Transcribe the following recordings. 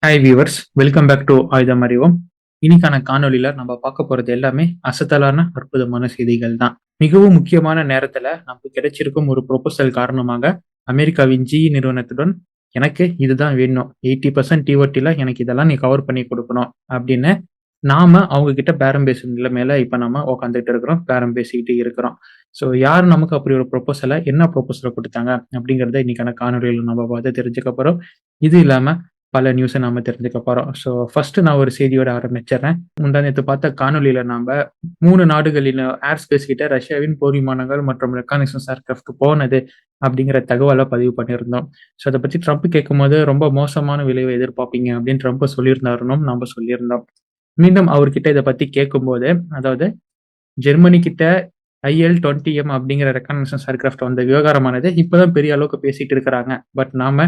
Hi viewers, welcome back to ஆயுதம் அறிவோம். இன்னைக்கான காணொலியில நம்ம பார்க்க போறது எல்லாமே அசத்தலான அற்புதமான செய்திகள் தான். மிகவும் முக்கியமான நேரத்துல நமக்கு கிடைச்சிருக்கும் ஒரு ப்ரொபோசல் காரணமாக அமெரிக்காவின் ஜி நிறுவனத்துடன் எனக்கு இதுதான் வேணும், 80% டிஓடில எனக்கு இதெல்லாம் நீ கவர் பண்ணி கொடுக்கணும் அப்படின்னு நாம அவங்க கிட்ட பேரம் பேசும் நிலைமையில இப்ப நம்ம உட்காந்துட்டு இருக்கிறோம், பேரம் பேசிக்கிட்டு இருக்கிறோம். ஸோ யார் நமக்கு அப்படி ஒரு ப்ரொபோசலை என்ன ப்ரொபோசலை கொடுத்தாங்க அப்படிங்கிறத இன்னைக்கான காணொலியில் நம்ம பார்த்து தெரிஞ்சுக்க போறோம். இது இல்லாம பல நியூஸை நாம தெரிஞ்சுக்க போறோம். ஸோ ஃபர்ஸ்ட் நான் ஒரு செய்தியோட ஆரம்பிச்சிடுறேன். முந்தா நேத்து பார்த்த காணொலியில நாம 3 நாடுகளின் ஏர் ஸ்பேஸ் கிட்ட ரஷ்யாவின் போர் விமானங்கள் மற்றும் ரெக்கானிசன்ஸ் ஏர்கிராஃப்ட் போனது அப்படிங்கிற தகவலை பதிவு பண்ணியிருந்தோம். ஸோ அதை பத்தி ட்ரம்ப் கேட்கும்போது ரொம்ப மோசமான விளைவை எதிர்பார்ப்பீங்க அப்படின்னு ட்ரம்ப் சொல்லியிருந்தாருன்னு நம்ம சொல்லியிருந்தோம். மீண்டும் அவர்கிட்ட இதை பத்தி கேட்கும்போது, அதாவது ஜெர்மனி கிட்ட IL-20M அப்படிங்கிற ரெக்கக்னிஷன்ஸ் ஏர்கிராஃப்ட் வந்த விவகாரமானது இப்பதான் பெரிய அளவுக்கு பேசிட்டு இருக்கிறாங்க. பட் நாம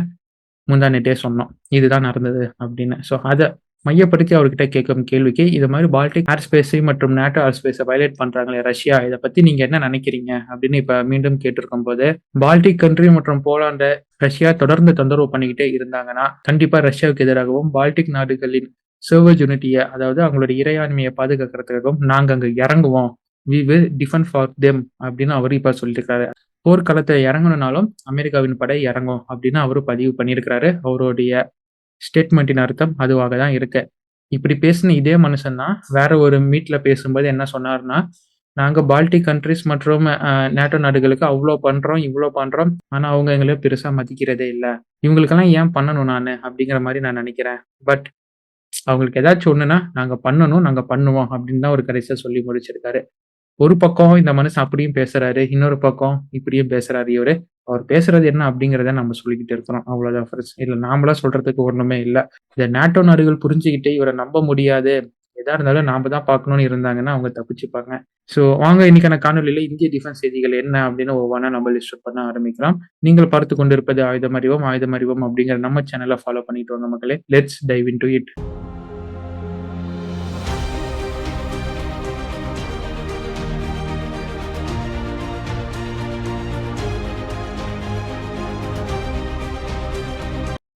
முந்தா நேத்தே சொன்னோம் இதுதான் நடந்தது அப்படின்னு. ஸோ அதை மையப்படுத்தி அவர்கிட்ட கேட்கும் கேள்விக்கு, இது மாதிரி பால்டிக் ஏர் ஸ்பேஸ் மற்றும் நேட்டோ ஏர் ஸ்பேஸை வயலேட் பண்றாங்களே ரஷ்யா, இதை பத்தி நீங்க என்ன நினைக்கிறீங்க அப்படின்னு இப்ப மீண்டும் கேட்டிருக்கும் போது, பால்டிக் கண்ட்ரி மற்றும் போலாண்டை ரஷ்யா தொடர்ந்து தொந்தரவு பண்ணிக்கிட்டே இருந்தாங்கன்னா கண்டிப்பா ரஷ்யாவுக்கு எதிராகவும் பால்டிக் நாடுகளின் சர்வஜுனிட்டியை, அதாவது அவங்களுடைய இறையாண்மையை பாதுகாக்கிறதுக்காகவும் நாங்க அங்க இறங்குவோம், we will defend for them அப்படின்னு அவர் இப்ப சொல்லியிருக்காரு. போர்க்களத்தை இறங்கணும்னாலும் அமெரிக்காவின் படை இறங்கும் அப்படின்னு அவரு பதிவு பண்ணியிருக்கிறாரு. அவருடைய ஸ்டேட்மெண்ட்டின் அர்த்தம் அதுவாக தான் இருக்கு. இப்படி பேசின இதே மனுஷன் தான் வேற ஒரு மீட்ல பேசும்போது என்ன சொன்னாருன்னா, நாங்க பால்டிக் கண்ட்ரிஸ் மற்றும் நேட்டோ நாடுகளுக்கு அவ்வளோ பண்றோம், இவ்வளோ பண்றோம், ஆனா அவங்க எங்களை பெருசா மதிக்கிறதே இல்லை, இவங்களுக்கெல்லாம் ஏன் பண்ணணும் நானு அப்படிங்கிற மாதிரி நான் நினைக்கிறேன். பட் அவங்களுக்கு ஏதாச்சும் ஒண்ணுன்னா நாங்க பண்ணணும், நாங்க பண்ணுவோம் அப்படின்னு தான் ஒரு கடைசியா சொல்லி முடிச்சிருக்காரு. ஒரு பக்கம் இந்த மனுஷன் அப்படியும் பேசுறாரு, இன்னொரு பக்கம் இப்படியும் பேசுறாரு இவரு. அவர் பேசுறது என்ன அப்படிங்கிறத நம்ம சொல்லிக்கிட்டு இருக்கிறோம். அவ்வளவுதான் ஃப்ரெண்ட்ஸ். இதுல நாமளா சொல்றதுக்கு ஒண்ணுமே இல்ல. இந்த நேட்டோ நாடுகள் புரிஞ்சுக்கிட்டு இவரை நம்ப முடியாது, எதா இருந்தாலும் நாம தான் பார்க்கணும்னு இருந்தாங்கன்னா அவங்க தப்பிச்சுப்பாங்க. ஸோ வாங்க இன்னைக்கான காணொலியில இந்திய டிஃபென்ஸ் செய்திகள் என்ன அப்படின்னு ஒவ்வொன்றா நம்ம லிஸ்ட் பண்ண ஆரம்பிக்கலாம். நீங்கள் பார்த்து கொண்டிருப்பது ஆயுதம் அறிவோம். ஆயுதம் அறிவோம் அப்படிங்கிற நம்ம சேனலை ஃபாலோ பண்ணிட்டு வாங்க மக்களே. Let's dive into it.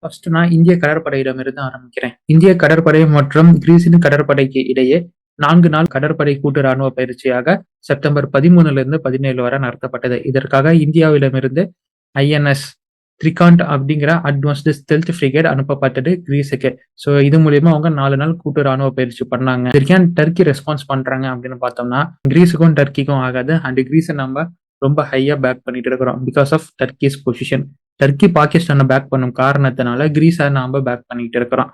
First நான் இந்திய கடற்படையிடமிருந்து ஆரம்பிக்கிறேன். இந்திய கடற்படை மற்றும் கிரீஸின் கடற்படைக்கு இடையே 4 நாள் கடற்படை கூட்டு ராணுவ பயிற்சியாக செப்டம்பர் 13 17 வரை நடத்தப்பட்டது. இதற்காக இந்தியாவிடமிருந்து INS த்ரிகாண்ட் அப்படிங்கிற அட்வான்ஸ்டு ஸ்டெல்த் ஃப்ரிகேட் அனுப்பப்பட்டது கிரீஸுக்கு. ஸோ இது மூலியமா அவங்க 4 நாள் கூட்டு ராணுவ பயிற்சி பண்ணாங்க. இதற்கு டர்க்கி ரெஸ்பான்ஸ் பண்றாங்க அப்படின்னு பார்த்தோம்னா, கிரீஸுக்கும் டர்க்கிக்கும் ஆகாது. அண்ட் கிரீஸை நம்ம ரொம்ப ஹையா பேக் பண்ணிட்டு இருக்கிறோம் because of Turkey's position. Turkey பாகிஸ்தானை பேக் பண்ணும் காரணத்தினால கிரீஸை நாம பேக் பண்ணிட்டு இருக்கிறோம்.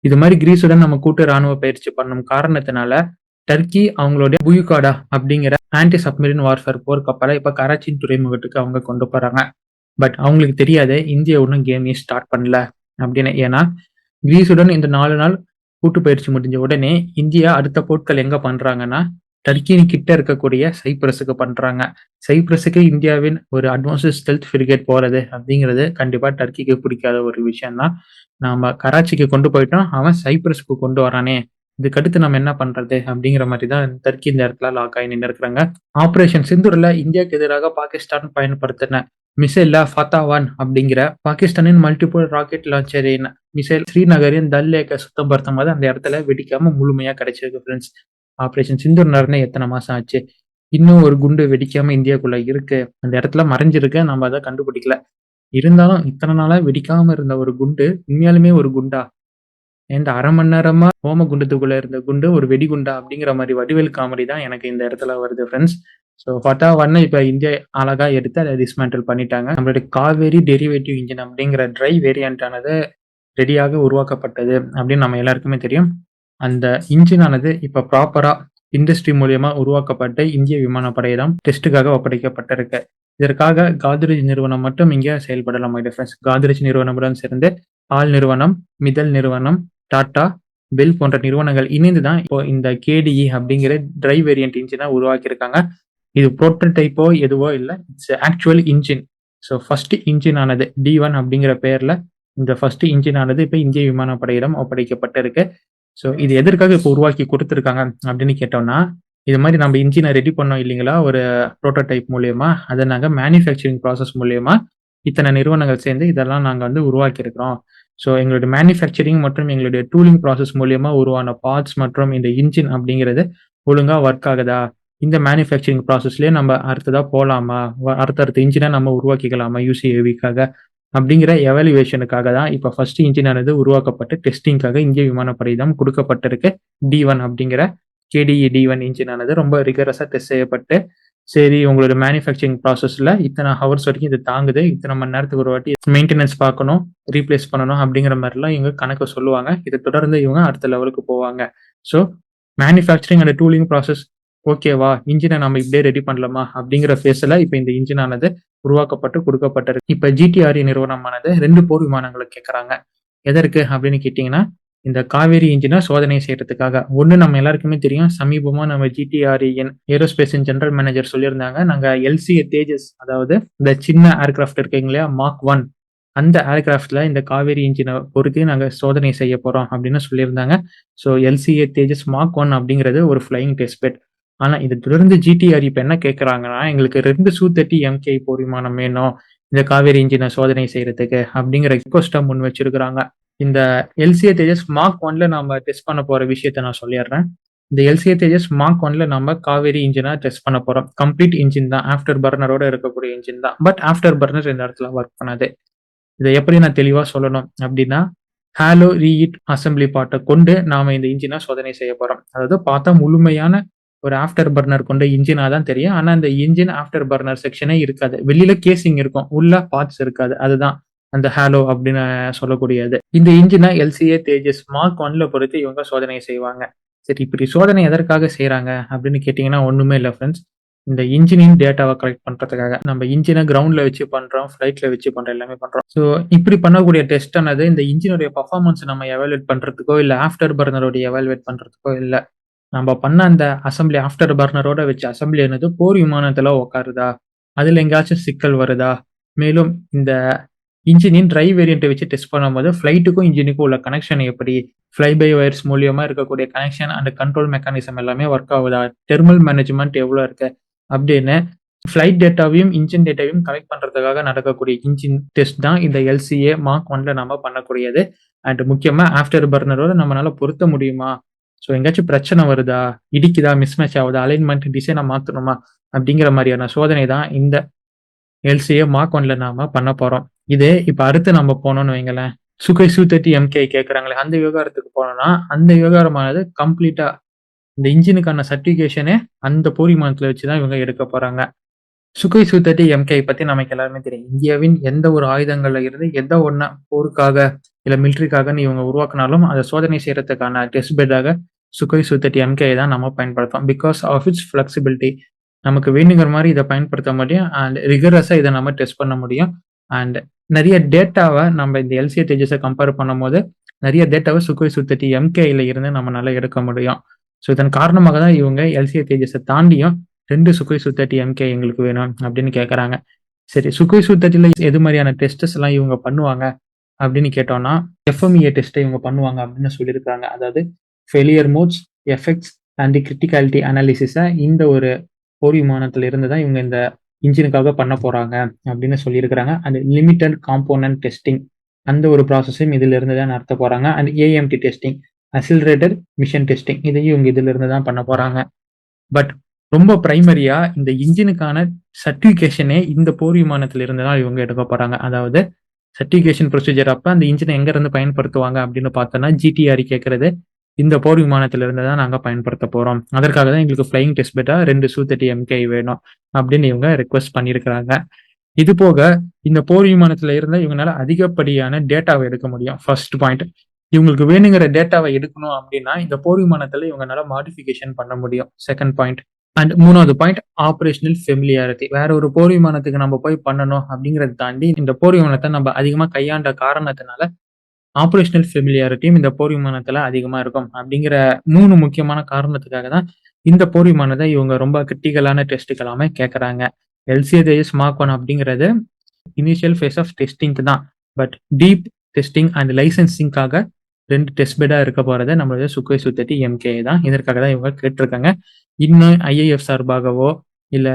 இது மாதிரி கிரீஸுடன் நம்ம கூட்டு ராணுவ பயிற்சி பண்ணும் காரணத்தினால டர்க்கி அவங்களுடைய புயுகாடா அப்படிங்கிற ஆன்டி சப்மரீன் வார்ஃபேர் போர் கப்பலை இப்ப கராச்சியின் துறைமுகத்துக்கு அவங்க கொண்டு போறாங்க. பட் அவங்களுக்கு தெரியாது இந்தியா ஒன்றும் கேமையும் ஸ்டார்ட் பண்ணல அப்படின்னு. ஏன்னா கிரீஸுடன் இந்த 4 நாள் கூட்டு பயிற்சி முடிஞ்ச உடனே இந்தியா அடுத்த போட்கள் எங்க பண்றாங்கன்னா, டர்க்கின் கிட்ட இருக்கக்கூடிய சைப்ரஸுக்கு பண்றாங்க. சைப்ரஸுக்கு இந்தியாவின் ஒரு அட்வான்ஸ்டு ஸ்டெல்த் ஃப்ரிகேட் போறது அப்படிங்கிறது கண்டிப்பா டர்க்கிக்கு பிடிக்காத ஒரு விஷயம் தான். நாம கராச்சிக்கு கொண்டு போயிட்டோம், அவன் சைப்ரஸுக்கு கொண்டு வரானே, இதுக்கடுத்து நம்ம என்ன பண்றது அப்படிங்கிற மாதிரி தான் டர்க்கி இந்த இடத்துல லாக் ஆகி நின்று இருக்கிறாங்க. ஆபரேஷன் சிந்தூர்ல இந்தியாவுக்கு எதிராக பாகிஸ்தான் பயன்படுத்தின மிசைல்ல ஃபத்தா-1 அப்படிங்கிற பாகிஸ்தானின் மல்டிபிள் ராக்கெட் லான்ச்சரின் மிசைல் ஸ்ரீநகரின் தல் லேக்கை சுத்தம் படுத்தும் போது அந்த இடத்துல வெடிக்காம முழுமையா கிடைச்சிருக்கு ஃப்ரெண்ட்ஸ். ஆபரேஷன் சிந்தூர் நடந்து எத்தனை மாசம் ஆச்சு, இன்னும் ஒரு குண்டு வெடிக்காம இந்தியாக்குள்ள இருக்கு, அந்த இடத்துல மறைஞ்சிருக்கு, நம்ம அதை கண்டுபிடிக்கல. இருந்தாலும் இத்தனை நாளா வெடிக்காம இருந்த ஒரு குண்டு உண்மையாலுமே ஒரு குண்டா, இந்த 1/2 மணி நேரமா ஓம குண்டத்துக்குள்ள இருந்த குண்டு ஒரு வெடிகுண்டா அப்படிங்கிற மாதிரி வடிவேல் காமெடி தான் எனக்கு இந்த இடத்துல வருது ஃப்ரெண்ட்ஸ். ஸோ ஃபத்தா-1 இப்ப இந்தியா அழகா எடுத்து அதை டிஸ்மேண்டில் பண்ணிட்டாங்க. நம்மளுடைய காவேரி டெரிவேட்டிவ் இன்ஜின் அப்படிங்கிற ட்ரை வேரியன்ட் ஆனது ரெடியாக உருவாக்கப்பட்டது அப்படின்னு நம்ம எல்லாருக்குமே தெரியும். அந்த இன்ஜின் ஆனது இப்ப ப்ராப்பரா இண்டஸ்ட்ரி மூலியமா உருவாக்கப்பட்டு இந்திய விமானப்படையிடம் டெஸ்ட்டுக்காக ஒப்படைக்கப்பட்டிருக்கு. இதற்காக காத்ரேஜ் நிறுவனம் மட்டும் இங்க செயல்படலாம். காத்ரேஜ் நிறுவனமுடன் சேர்ந்து ஆல் நிறுவனம், மிதல் நிறுவனம், டாடா, பெல் போன்ற நிறுவனங்கள் இணைந்து தான் இப்போ இந்த KDE அப்படிங்கிற ட்ரை வேரியன்ட் இன்ஜினை உருவாக்கியிருக்காங்க. இது புரோட்டோடைப்போ எதுவோ இல்லை, it's actual engine. So first engine ஆனது D1 அப்படிங்கிற பெயர்ல இந்த ஃபர்ஸ்ட் இன்ஜின் ஆனது இப்போ இந்திய விமானப்படையிடம் ஒப்படைக்கப்பட்டிருக்கு. ஸோ இது எதற்காக இப்போ உருவாக்கி கொடுத்துருக்காங்க அப்படின்னு கேட்டோம்னா, இது மாதிரி நம்ம இன்ஜினை ரெடி பண்ணோம் இல்லைங்களா ஒரு புரோட்டோடைப் மூலியமா, அதை நாங்கள் மேனுஃபேக்சரிங் ப்ராசஸ் மூலியமா இத்தனை நிறுவனங்கள் சேர்ந்து இதெல்லாம் நாங்கள் வந்து உருவாக்கி இருக்கிறோம். ஸோ எங்களுடைய மேனுஃபேக்சரிங் மற்றும் எங்களுடைய டூலிங் ப்ராசஸ் மூலியமா உருவான பார்ட்ஸ் மற்றும் இந்த இன்ஜின் அப்படிங்கிறது ஒழுங்கா ஒர்க் ஆகுதா, இந்த மேனுஃபேக்சரிங் ப்ராசஸ்லயே நம்ம அடுத்ததா போலாமா, அடுத்தடுத்த இன்ஜினை நம்ம உருவாக்கிக்கலாமா யூசிஏவிக்காக அப்படிங்கிற எவாலுவேஷனுக்காக தான் இப்போ ஃபர்ஸ்ட் இன்ஜினானது உருவாக்கப்பட்டு டெஸ்டிங்காக இந்திய விமானப்படை தான் கொடுக்கப்பட்டிருக்கு. D1 அப்படிங்கிற KDE D1 இன்ஜினானது ரொம்ப ரிகரஸா டெஸ்ட் செய்யப்பட்டு, சரி உங்களோட மேனுஃபேக்சரிங் ப்ராசஸ்ல இத்தனை ஹவர்ஸ் வரைக்கும் இது தாங்குது, இத்தனை மணி நேரத்துக்கு ஒரு வாட்டி மெயின்டெனன்ஸ் பார்க்கணும், ரீப்ளேஸ் பண்ணணும் அப்படிங்கிற மாதிரிலாம் இவங்க கணக்கு சொல்லுவாங்க. இதை தொடர்ந்து இவங்க அடுத்த லெவலுக்கு போவாங்க. ஸோ மேனுஃபேக்சரிங் அண்ட் டூலிங் ப்ராசஸ் ஓகேவா, இன்ஜினை நம்ம இப்படியே ரெடி பண்ணலாமா அப்படிங்கிற ஃபேஸ்ல இப்போ இந்த இன்ஜினானது உருவாக்கப்பட்டு கொடுக்கப்பட்டிருக்கு. இப்ப GTRE நிறுவனமானது 2 போர் விமானங்களை கேட்கறாங்க. எதற்கு அப்படின்னு கேட்டீங்கன்னா, இந்த காவேரி இன்ஜினை சோதனை செய்யறதுக்காக. ஒண்ணு நம்ம எல்லாருக்குமே தெரியும், சமீபமா நம்ம GTREயின் ஏரோஸ்பேஸின் ஜெனரல் மேனேஜர் சொல்லியிருந்தாங்க, நாங்க LCA தேஜஸ், அதாவது இந்த சின்ன ஏர்கிராஃப்ட் இருக்குங்க இல்லையா, மார்க் 1, அந்த ஏர்கிராஃப்ட்ல இந்த காவேரி இன்ஜினை பொறுத்து நாங்க சோதனை செய்ய போறோம் அப்படின்னு சொல்லியிருந்தாங்க. ஸோ LCA தேஜஸ் மார்க் 1 அப்படிங்கிறது ஒரு ஃபிளையிங் டெஸ்ட் பெட். ஆனா இதை தொடர்ந்து GTRE இப்ப என்ன கேட்கறாங்கன்னா, எங்களுக்கு 2 Su-30 MK போர் விமானம் வேணும் இந்த காவேரி இன்ஜினை சோதனை செய்யறதுக்கு அப்படிங்கிற ரிக்வஸ்டா முன் வச்சிருக்கிறாங்க. இந்த LCA தேஜஸ் மார்க் 1ல நம்ம டெஸ்ட் பண்ண போற விஷயத்த நான் சொல்லிடுறேன். இந்த LCA தேஜஸ் மார்க் 1ல நம்ம காவேரி இன்ஜினை டெஸ்ட் பண்ண போறோம். கம்ப்ளீட் இன்ஜின் தான், ஆஃப்டர் பர்னரோட இருக்கக்கூடிய இன்ஜின் தான். பட் ஆஃப்டர் பர்னர் இந்த இடத்துல ஒர்க் பண்ணாது. இதை எப்படி நான் தெளிவா சொல்லணும் அப்படின்னா, ஹாலோ ரீஹீட் அசம்பிளி பார்ட்டை கொண்டு நாம இந்த இன்ஜினை சோதனை செய்ய போறோம். அதாவது பார்த்தா முழுமையான ஒரு ஆஃப்டர் பர்னர் கொண்ட இன்ஜினா தான் தெரியும். ஆனா இந்த இன்ஜின் ஆஃப்டர் பர்னர் செக்ஷனே இருக்காது. வெளியில கேசிங் இருக்கும், உள்ள பார்ட்ஸ் இருக்காது. அதுதான் அந்த ஹாலோ அப்படின்னு சொல்லக்கூடியது. இந்த இன்ஜினை LCA தேஜஸ் மார்க் 1ல பொறுத்து இவங்க சோதனை செய்வாங்க. சரி, இப்படி சோதனை எதற்காக செய்யறாங்க அப்படின்னு கேட்டீங்கன்னா ஒண்ணுமே இல்லை ஃப்ரெண்ட்ஸ். இந்த இன்ஜினின் டேட்டாவை கலெக்ட் பண்றதுக்காக. நம்ம இன்ஜினை கிரவுண்ட்ல வச்சு பண்றோம், ஃபிளைட்ல வச்சு பண்றோம், எல்லாமே பண்றோம். ஸோ இப்படி பண்ணக்கூடிய டெஸ்ட் ஆனது இந்த இன்ஜினுடைய பர்ஃபார்மன்ஸ் நம்ம எவாலுவேட் பண்றதுக்கோ இல்ல ஆஃப்டர் பர்னரோட எவாலுவேட் பண்றதுக்கோ இல்ல, நம்ம பண்ண அந்த அசம்பிளி ஆஃப்டர் பர்னரோட வச்ச அசம்பிளி என்னது போர் விமானத்துல உட்காருதா, அதுல எங்கேயாச்சும் சிக்கல் வருதா, மேலும் இந்த இன்ஜினின் டிரைவ் வேரியண்ட்டை வச்சு டெஸ்ட் பண்ணும்போது ஃபிளைட்டுக்கும் இன்ஜினுக்கும் உள்ள கனெக்ஷன் எப்படி, ஃப்ளை பை வயர்ஸ் மூலியமா இருக்கக்கூடிய கனெக்ஷன் அண்ட் கண்ட்ரோல் மெக்கானிசம் எல்லாமே ஒர்க் ஆகுதா, தெர்மல் மேனேஜ்மெண்ட் எவ்வளோ இருக்கு அப்படின்னு ஃபிளைட் டேட்டாவையும் இன்ஜின் டேட்டாவையும் கலெக்ட் பண்றதுக்காக நடக்கக்கூடிய இன்ஜின் டெஸ்ட் தான் இந்த LCA மார்க் 1ல நம்ம பண்ணக்கூடியது. அண்ட் முக்கியமா ஆஃப்டர் பர்னரோட நம்மளால பொருத்த முடியுமா, ஸோ எங்கேயாச்சும் பிரச்சனை வருதா, இடிக்குதா, மிஸ்மேட்ச் ஆகுதா, அலைன்மெண்ட் டிசைனை மாற்றணுமா அப்படிங்கிற மாதிரியான சோதனை தான் இந்த LCA மார்க் 1ல நாம பண்ண போறோம். இது இப்போ அடுத்து நம்ம போனோம்னு வைங்களேன், சுகோய் Su-30 MK கேட்குறாங்களே அந்த விவகாரத்துக்கு போனோம்னா, அந்த விவகாரமானது கம்ப்ளீட்டா இந்த இன்ஜினுக்கான சர்டிஃபிகேஷனே அந்த போர் விமானத்துல வச்சு தான் இவங்க எடுக்க போறாங்க. சுகோய் Su-30 MK பத்தி நமக்கு எல்லாருமே தெரியும். இந்தியாவின் எந்த ஒரு ஆயுதங்கள்ல இருந்து எந்த ஒண்ணு போருக்காக இல்ல மிலிட்டரிக்காகன்னு இவங்க உருவாக்குனாலும் அதை சோதனை செய்யறதுக்கான டெஸ்ட் பெட்டாக சுகோய் Su-30 MK தான் நம்ம பயன்படுத்தோம். Because of its flexibility. நமக்கு வேணுங்கிற மாதிரி இதை பயன்படுத்த முடியும் அண்ட் ரிகரஸா இதை நம்ம டெஸ்ட் பண்ண முடியும். அண்ட் நிறைய டேட்டாவை நம்ம இந்த LCA தேஜஸை கம்பேர் பண்ணும்போது நிறைய டேட்டாவை சுகோய் Su-30 MKல இருந்து நம்மளால எடுக்க முடியும். ஸோ இதன் காரணமாக தான் இவங்க LCA தேஜஸை தாண்டியும் 2 சுகோய் Su-30 MK எங்களுக்கு வேணும் அப்படின்னு கேட்கறாங்க. சரி, சுகோய் Su-30ல எது மாதிரியான டெஸ்டஸ் எல்லாம் இவங்க பண்ணுவாங்க அப்படின்னு கேட்டோம்னா, FMEA டெஸ்ட்டை இவங்க பண்ணுவாங்க அப்படின்னு சொல்லியிருக்காங்க. அதாவது failure modes, effects and criticality அனாலிசிஸை இந்த ஒரு போர் விமானத்துல இருந்து தான் இவங்க இந்த இன்ஜினுக்காக பண்ண போறாங்க அப்படின்னு சொல்லியிருக்கிறாங்க. அண்ட் லிமிட்டட் காம்போனன்ட் டெஸ்டிங் அந்த ஒரு ப்ராசஸையும் இதுல இருந்து தான் நடத்த போறாங்க. And AMT testing, accelerated mission testing, இதையும் இவங்க இதுல இருந்து தான் பண்ண போறாங்க. பட் ரொம்ப பிரைமரியா இந்த இன்ஜினுக்கான சர்டிஃபிகேஷனே இந்த போர் விமானத்துல இருந்து தான் இவங்க எடுக்க போறாங்க. அதாவது சர்டிஃபிகேஷன் ப்ரொசீஜர் அப்ப அந்த இன்ஜினை எங்க இருந்து பயன்படுத்துவாங்க அப்படின்னு பார்த்தோம்னா, GTRE கேட்கறது இந்த போர் விமானத்துல இருந்து தான் நாங்க பயன்படுத்த போறோம். அதற்காக தான் எங்களுக்கு ஃபிளைங் டெஸ்ட் பெட்டா 2 Su-30 MK வேணும் அப்படின்னு இவங்க ரெக்வஸ்ட் பண்ணியிருக்கிறாங்க. இது போக இந்த போர் விமானத்துல இருந்து இவங்களால அதிகப்படியான டேட்டாவை எடுக்க முடியும். ஃபர்ஸ்ட் பாயிண்ட், இவங்களுக்கு வேணுங்கிற டேட்டாவை எடுக்கணும் அப்படின்னா இந்த போர் விமானத்துல இவங்களால மாடிஃபிகேஷன் பண்ண முடியும். Second point. அண்ட் மூணாவது பாயிண்ட், ஆபரேஷனல் ஃபெமிலியாரிட்டி. வேற ஒரு போர் விமானத்துக்கு நம்ம போய் பண்ணணும் அப்படிங்கறத தாண்டி இந்த போர் விமானத்தை நம்ம அதிகமா கையாண்ட காரணத்தினால ஆபரேஷனல் ஃபெமிலியாரிட்டியும் இந்த போர் விமானத்துல அதிகமா இருக்கும். அப்படிங்கிற 3 முக்கியமான காரணத்துக்காக தான் இந்த போர் விமானத்தை இவங்க ரொம்ப கிரிட்டிக்கலான டெஸ்ட்டுக்கு எல்லாமே கேட்கறாங்க. LCA தேஜஸ் மார்க் 1 அப்படிங்கிறது இனிஷியல் ஃபேஸ் ஆஃப் டெஸ்டிங்க்கு தான். பட் டீப் டெஸ்டிங் அண்ட் லைசன்சிங்காக 2 டெஸ்ட் பெட்டா இருக்க போறது நம்மளோட சுகோய் Su-30 MK தான். இதற்காக தான் இவங்க கேட்டிருக்காங்க. இன்னும் IAF சார்பாகவோ இல்ல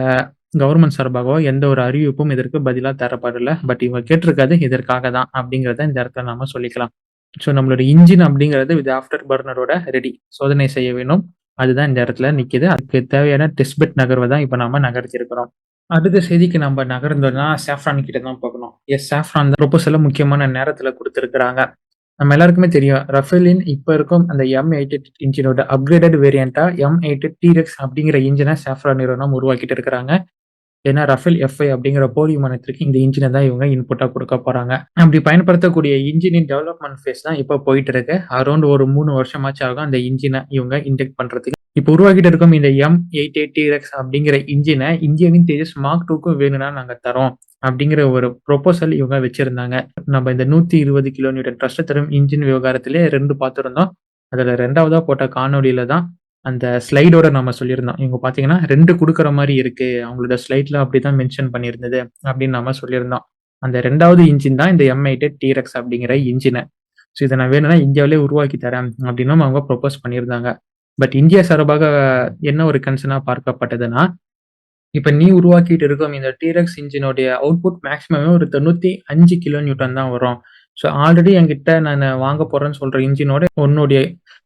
கவர்மெண்ட் சார்பாகவோ எந்த ஒரு அறிவிப்பும் இதற்கு பதிலா தரப்படல. பட் இவங்க கேட்டிருக்காது இதற்காக தான் அப்படிங்கிறத இந்த இடத்துல நாம சொல்லிக்கலாம். ஸோ நம்மளோட இன்ஜின் அப்படிங்கிறது வித் ஆஃப்டர் பர்னரோட ரெடி சோதனை செய்ய வேணும். அதுதான் இந்த இடத்துல நிக்குது. அதுக்கு தேவையான டெஸ்ட் பெட் நகர்வை தான் இப்ப நாம நகர்த்தியிருக்கிறோம். அடுத்த செய்திக்கு நம்ம நகர்ந்தோம்னா சாஃப்ரான் கிட்ட தான் பார்க்கணும். சாஃப்ரான் தான் ப்ரொபோசல முக்கியமான நேரத்துல குடுத்திருக்கிறாங்க. நம்ம எல்லாருக்குமே தெரியும். ரஃபேலின் இப்ப இருக்கும் அந்த M88 இன்ஜினோட அப்கிரேடட் வேரியன்ட்டா M88 T-Rex அப்படிங்கிற இன்ஜின சாஃப்ரான் நிறுவனம் உருவாக்கிட்டு இருக்கிறாங்க. ஏன்னா ரஃபேல் F5 அப்படிங்கிற போர் விமானத்திற்கு இந்த இன்ஜினை தான் இவங்க இன்புட்டா கொடுக்க போறாங்க. அப்படி பயன்படுத்தக்கூடிய இன்ஜினின் டெவலப்மெண்ட் ஃபேஸ் தான் இப்ப போயிட்டு இருக்கு. அரௌண்ட் ஒரு 3 வருஷமாச்சு ஆகும் அந்த இன்ஜினை இவங்க இன்ஜெக்ட் பண்றதுக்கு. இப்ப உருவாக்கிட்டு இருக்கும் இந்த M88 T-Rex அப்படிங்கிற இன்ஜினை இந்தியாவின் தேஜஸ் மார்க் 2க்கும் வேணும்னா நாங்க தரோம் அப்படிங்கிற ஒரு ப்ரொபோசல் இவங்க வச்சிருந்தாங்க. நம்ம இந்த 120 கிலோ நியூட்டன் ட்ரஸ்ட் தரும் இன்ஜின் விவகாரத்திலே 2 பார்த்திருந்தோம். அதுல 2வதா போட்ட காணொலியில தான் அந்த ஸ்லைடோட நம்ம சொல்லியிருந்தோம். இவங்க பார்த்தீங்கன்னா 2 குடுக்குற மாரி இருக்கு. அவங்களோட ஸ்லைட்ல அப்படிதான் மென்ஷன் பண்ணியிருந்தது அப்படின்னு நம்ம சொல்லியிருந்தோம். அந்த 2வது இன்ஜின் தான் இந்த M88 T-Rex அப்படிங்கிற இன்ஜின. ஸோ இத நான் வேணும்னா இந்தியாவிலே உருவாக்கி தரேன் அப்படின்னும் அவங்க ப்ரொபோஸ் பண்ணியிருந்தாங்க. பட் இந்தியா சார்பாக என்ன ஒரு கன்சர்னா பார்க்கப்பட்டதுன்னா, இப்ப நீ உருவாக்கிட்டு இருக்கும் இந்த T-Rex இன்ஜினுடைய அவுட்புட் மேக்ஸிமமே ஒரு 95 கிலோ நியூட்டன் தான் வரும். ஸோ ஆல்ரெடி என்கிட்ட நானு வாங்க போறேன்னு சொல்ற இன்ஜினோட உன்னுடைய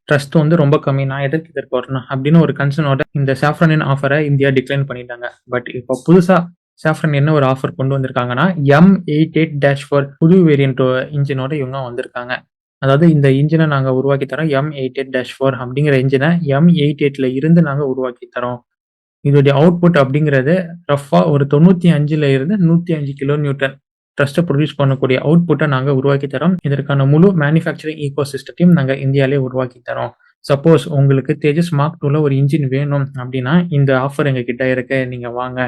ட்ரஸ்ட் வந்து ரொம்ப கம்மி. நான் இதற்கு வரணும் அப்படின்னு ஒரு கன்சர்னோட இந்த சாஃப்ரானின் ஆஃபரை இந்தியா டிக்ளைன் பண்ணிட்டாங்க. பட் இப்போ புதுசா சாஃப்ரான் என்ன ஒரு ஆஃபர் கொண்டு வந்திருக்காங்கன்னா, M88-4 புது வேரியன்ட் இன்ஜினோட இவங்க வந்திருக்காங்க. அதாவது இந்த இன்ஜினை நாங்க உருவாக்கி தரோம். M88-4 அப்படிங்கிற இன்ஜினை M88ல இருந்து நாங்க உருவாக்கி தரோம். இதோடைய அவுட்புட் அப்படிங்கிறது ரஃப்பா ஒரு 95ல இருந்து 105 கிலோ நியூட்டன் ட்ரஸ்ட்டை ப்ரொடியூஸ் பண்ணக்கூடிய அவுட்புட்டை நாங்க உருவாக்கி தரோம். இதற்கான முழு மேனுஃபேக்சரிங் ஈகோ சிஸ்டத்தையும் நாங்க இந்தியாவிலே உருவாக்கி தரோம். சப்போஸ் உங்களுக்கு தேஜஸ் மார்க் 2ல ஒரு இன்ஜின் வேணும் அப்படின்னா இந்த ஆஃபர் எங்க கிட்ட இருக்கு. நீங்க வாங்க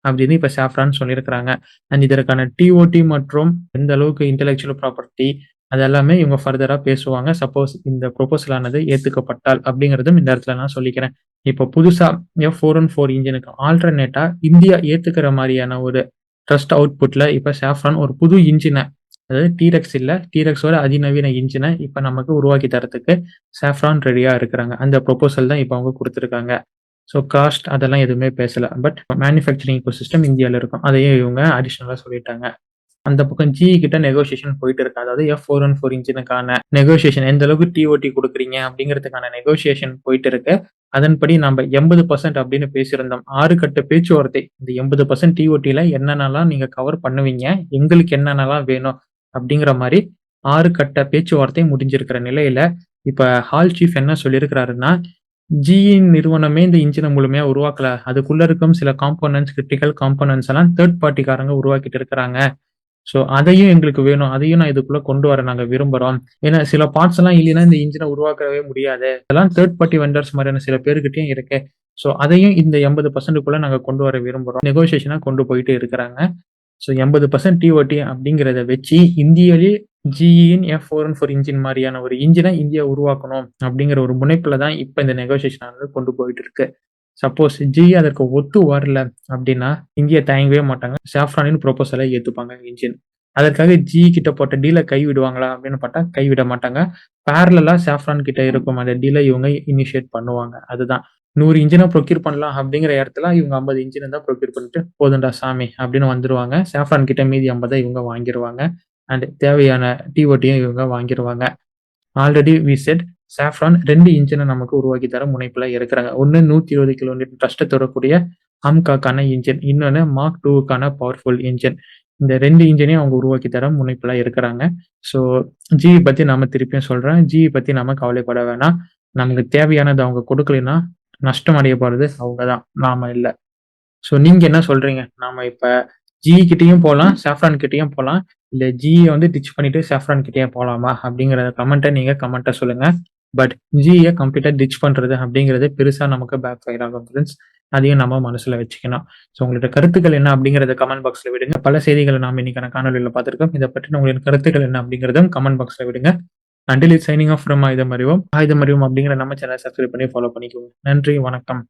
அப்படின்னு இப்ப சாஃப்ரான் சொல்லியிருக்கிறாங்க. அண்ட் இதற்கான டிஓடி மற்றும் எந்த அளவுக்கு இன்டெலெக்சுவல் ப்ராப்பர்ட்டி அது எல்லாமே இவங்க ஃபர்தரா பேசுவாங்க. சப்போஸ் இந்த ப்ரொபோசல் ஆனது ஏத்துக்கப்பட்டால் அப்படிங்கிறதும் இந்த இடத்துல நான் சொல்லிக்கிறேன். இப்போ புதுசா F414 இன்ஜினுக்கு ஆல்டர்னேட்டா இந்தியா ஏத்துக்கிற மாதிரியான ஒரு ட்ரஸ்ட் அவுட்புட்ல இப்ப சாஃப்ரான் ஒரு புது இன்ஜினை அதாவது T-Rex இல்ல T-Rexோட அதிநவீன இன்ஜினை இப்ப நமக்கு உருவாக்கி தரத்துக்கு சாஃப்ரான் ரெடியா இருக்கிறாங்க. அந்த ப்ரொபோசல் தான் இப்ப அவங்க கொடுத்திருக்காங்க. ஸோ காஸ்ட் அதெல்லாம் எதுவுமே பேசல. பட் மேனுஃபேக்சரிங் இக்கோசிஸ்டம் இந்தியால இருக்கும். அதையும் இவங்க அடிஷனலா சொல்லிட்டாங்க. அந்த பக்கம் GE கிட்ட நெகோசியேஷன் போயிட்டு இருக்கு. அதாவது F414 இன்ஜினுக்கான நெகோசியேஷன் எந்த அளவுக்கு டிஓடி குடுக்குறீங்க அப்படிங்கிறதுக்கான நெகோசியேஷன் போயிட்டு இருக்கு. அதன்படி நம்ம 80% அப்படின்னு பேசியிருந்தோம். 6 கட்ட பேச்சுவார்த்தை. இந்த 80% டிஓடில என்னென்னலாம் நீங்க கவர் பண்ணுவீங்க, எங்களுக்கு என்னென்னலாம் வேணும் அப்படிங்கிற மாரி 6 கட்ட பேச்சுவார்த்தை முடிஞ்சிருக்கிற நிலையில, இப்ப ஹால் சீஃப் என்ன சொல்லியிருக்கிறாருன்னா, GE நிறுவனமே இந்த இன்ஜினை முழுமையா உருவாக்கல. அதுக்குள்ள இருக்கும் சில காம்போனன்ட்ஸ், கிரிட்டிக்கல் காம்போனன்ட்ஸ் எல்லாம் தேர்ட் பார்ட்டிக்காரங்க உருவாக்கிட்டு இருக்கிறாங்க. ஸோ அதையும் எங்களுக்கு வேணும். அதையும் நான் இதுக்குள்ள கொண்டு வர நாங்க விரும்புறோம். ஏன்னா சில பார்ட்ஸ் எல்லாம் இல்லைன்னா இந்த இன்ஜினை உருவாக்கவே முடியாது. அதெல்லாம் தேர்ட் பார்ட்டி வெண்டர்ஸ் மாதிரியான சில பேர்கிட்டயும் இருக்கு. ஸோ அதையும் இந்த 80%க்குள்ள நாங்க கொண்டு வர விரும்புறோம். நெகோசியேஷனா கொண்டு போயிட்டு இருக்கிறாங்க. ஸோ 80% டிஓடி அப்படிங்கிறத வச்சு இந்தியாவிலே GEயின் F414 இன்ஜின் மாதிரியான ஒரு இன்ஜினை இந்தியா உருவாக்கணும் அப்படிங்கிற ஒரு முனைப்புல தான் இப்ப இந்த நெகோசியேஷன் ஆனது கொண்டு போயிட்டு இருக்கு. சப்போஸ் GE அதற்கு ஒத்து வரல அப்படின்னா இந்தியா தயங்கவே மாட்டாங்க. சாஃப்ரானின் ப்ரொபோசலை ஏத்துப்பாங்க இன்ஜின். அதற்காக GE கிட்ட போட்ட டீல கைவிடுவாங்களா அப்படின்னு பார்த்தா கைவிட மாட்டாங்க. பேரலலா சாஃப்ரான் கிட்ட இருக்கும் அந்த டீலை இவங்க இனிஷியேட் பண்ணுவாங்க. அதுதான் 100 இன்ஜினை ப்ரொக்யூர் பண்ணலாம் அப்படிங்கிற இடத்துல இவங்க 50 இன்ஜினை தான் ப்ரொக்யூர் பண்ணிட்டு போதும்டா சாமி அப்படின்னு வந்துருவாங்க. சாஃப்ரான் கிட்ட மீதி 50 இவங்க வாங்கிருவாங்க. அண்ட் தேவையான டிஓடியும் இவங்க வாங்கிருவாங்க. ஆல்ரெடி வி செட் சாஃப்ரான் 2 இன்ஜினை நமக்கு உருவாக்கி தர முனைப்புல இருக்கிறாங்க. ஒன்னு 120 கிலோ நியூட்டன் ட்ரஸ்ட்டை தரக்கூடிய AMCAக்கான இன்ஜின், இன்னொன்னு மார்க் 2க்கான பவர்ஃபுல் இன்ஜின். இந்த 2 இன்ஜினையும் அவங்க உருவாக்கி தர முனைப்புல இருக்கிறாங்க. ஸோ GE பத்தி நாம திருப்பியும் சொல்றேன். GE பத்தி நாம கவலைப்பட வேணாம். நமக்கு தேவையானது அவங்க கொடுக்கலைன்னா நஷ்டம் அடைய போறது அவங்க தான், நாம இல்ல. ஸோ நீங்க என்ன சொல்றீங்க? நாம இப்ப GE கிட்டயும் போலாம், சாஃப்ரான் கிட்டயும் போலாம். இல்ல GE வந்து டிச் பண்ணிட்டு சாஃப்ரான் கிட்டயே போலாமா அப்படிங்கிற கமெண்ட்டை நீங்க கமெண்ட்டா சொல்லுங்க. பட் GE கம்ப்ளீட்டா டிச் பண்றது அப்படிங்கிறது பெருசா நமக்கு பேக் ஃபயர் ஆகும் ஃப்ரெண்ட்ஸ். அதையும் நம்ம மனசுல வச்சுக்கணும். ஸோ உங்களோட கருத்துக்கள் என்ன அப்படிங்கிறத கமெண்ட் பாக்ஸ்ல விடுங்க. பல செய்திகளை நாம இன்னைக்கான காணொலியில பார்த்திருக்கோம். இதை பற்றின உங்களின் கருத்துக்கள் என்ன அப்படிங்கிறதும் கமெண்ட் பாக்ஸ்ல விடுங்க. Until it's signing off from ஆயுதம் அறிவோம். ஆயுதம் அறிவோம் அப்படிங்கிற நம்ம சேனலை சப்ஸ்கிரைப் பண்ணி ஃபாலோ பண்ணிக்கோங்க. நன்றி, வணக்கம்.